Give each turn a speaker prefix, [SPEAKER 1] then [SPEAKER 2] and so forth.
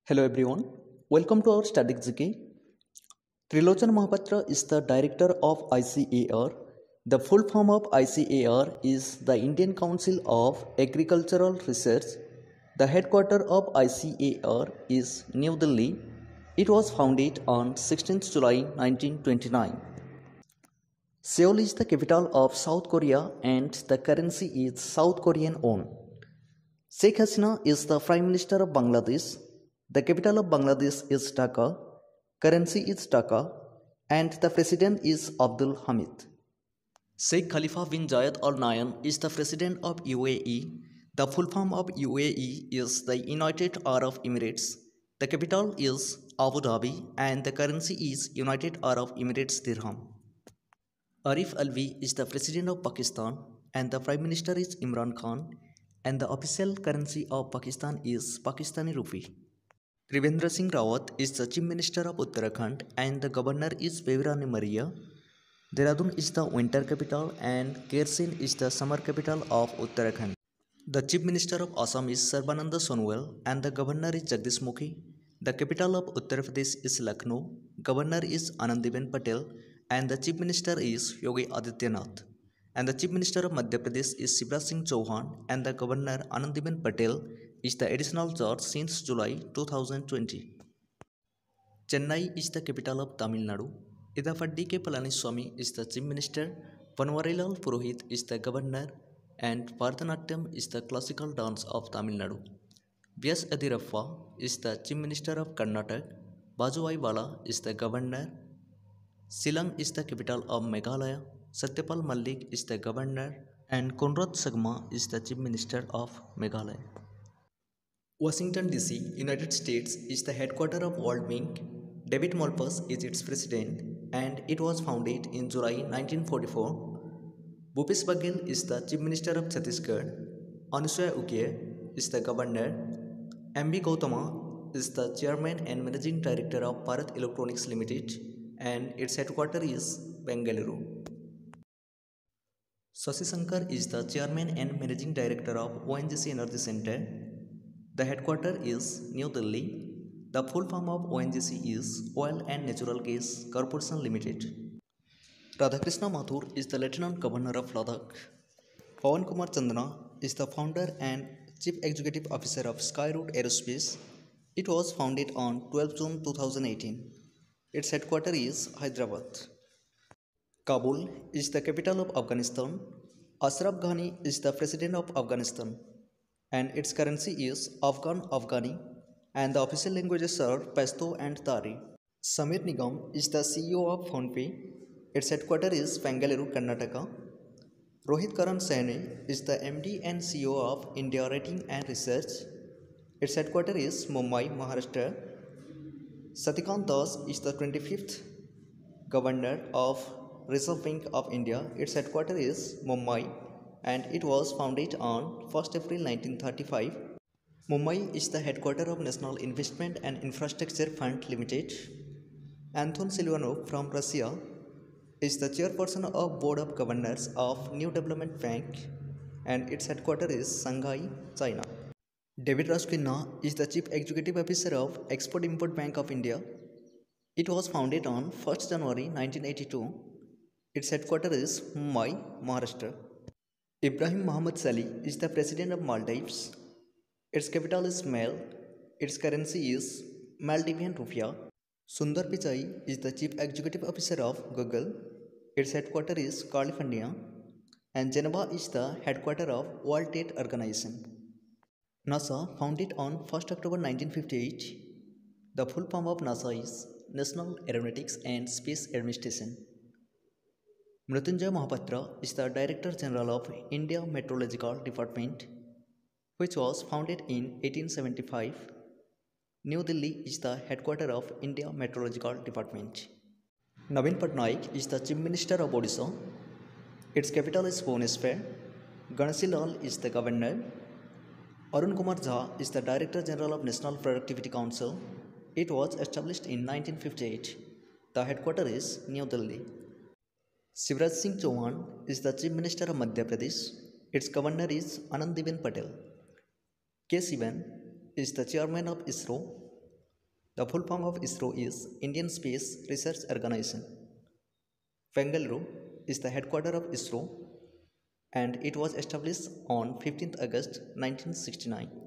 [SPEAKER 1] Hello everyone, welcome to our Static GK. Trilochan Mahapatra is the director of ICAR. The full form of ICAR is the Indian Council of Agricultural Research. The headquarters of ICAR is New Delhi. It was founded on 16th July 1929. Seoul is the capital of South Korea and the currency is South Korean won. Sheikh Hasina is the Prime Minister of Bangladesh. The capital of Bangladesh is Dhaka, currency is Taka, and the President is Abdul Hamid. Sheikh Khalifa bin Zayed Al Nahyan is the President of UAE. The full form of UAE is the United Arab Emirates. The capital is Abu Dhabi and the currency is United Arab Emirates Dirham. Arif Alvi is the President of Pakistan and the Prime Minister is Imran Khan and the official currency of Pakistan is Pakistani rupee. Trivendra Singh Rawat is the Chief Minister of Uttarakhand and the Governor is Pevirani Maria. Dehradun is the winter capital and Kersin is the summer capital of Uttarakhand. The Chief Minister of Assam is Sarbananda Sonowal and the Governor is Jagdish Mukhi. The capital of Uttar Pradesh is Lucknow. Governor is Anandiben Patel and the Chief Minister is Yogi Adityanath. And the Chief Minister of Madhya Pradesh is Shivraj Singh Chauhan and the Governor Anandiben Patel is the additional judge since July 2020. Chennai is the capital of Tamil Nadu. Idapadi K. Palaniswamy is the Chief Minister, Panwarilal Purohit is the Governor and Bharatanatyam is the classical dance of Tamil Nadu. V.S. Yediyurappa is the Chief Minister of Karnataka, Vajuvai Vala is the Governor, Shillong is the capital of Meghalaya, Satyapal Malik is the Governor and Conrad Sangma is the Chief Minister of Meghalaya. Washington DC, United States is the headquarters of World Bank. David Malpass is its president and it was founded in July 1944. Bhupesh Baghel is the Chief Minister of Chhattisgarh. Anusuya Uke is the Governor. M.B. Gautama is the Chairman and Managing Director of Bharat Electronics Limited and its headquarters is Bengaluru. Shashi Shankar is the Chairman and Managing Director of ONGC Energy Center. The headquarters is New Delhi. The full form of ONGC is Oil and Natural Gas Corporation Limited. Radhakrishna Mathur is the Lieutenant Governor of Ladakh. Pawan Kumar Chandana is the founder and Chief Executive Officer of Skyroot Aerospace. It was founded on 12 June 2018. Its headquarters is Hyderabad. Kabul is the capital of Afghanistan. Ashraf Ghani is the President of Afghanistan and its currency is Afghani and the official languages are Pashto and Dari. Samir Nigam is the CEO of PhonePe. Its headquarters is Bengaluru, Karnataka. Rohit Karan Saini is the MD and CEO of India Rating and Research. Its headquarters is Mumbai, Maharashtra. Satikant Das is the 25th Governor of Reserve Bank of India. Its headquarters is Mumbai and it was founded on 1st April 1935. Mumbai is the headquarters of National Investment and Infrastructure Fund Limited. Anton Silvanov from Russia is the chairperson of Board of Governors of New Development Bank and its headquarters is Shanghai, China. David Rashkina is the Chief Executive Officer of Export-Import Bank of India. It was founded on 1st January 1982. Its headquarters is Mumbai, Maharashtra. Ibrahim Mohammed Salih is the President of Maldives. Its capital is Male. Its currency is Maldivian Rupiah. Sundar Pichai is the Chief Executive Officer of Google. Its headquarters is California. And Geneva is the headquarters of World Trade Organization. NASA, founded on 1st October 1958. The full form of NASA is National Aeronautics and Space Administration. Mrityunjay Mohapatra is the Director General of India Meteorological Department, which was founded in 1875. New Delhi is the headquarters of India Meteorological Department. Naveen Patnaik is the Chief Minister of Odisha. Its capital is Bhubaneswar. Ganesi Lal is the Governor. Arun Kumar Jha is the Director General of National Productivity Council. It was established in 1958. The headquarters is New Delhi. Shivraj Singh Chauhan is the Chief Minister of Madhya Pradesh. Its Governor is Anandiben Patel. K. Sivan is the Chairman of ISRO. The full form of ISRO is Indian Space Research Organization. Bengaluru is the headquarters of ISRO and it was established on 15th August 1969.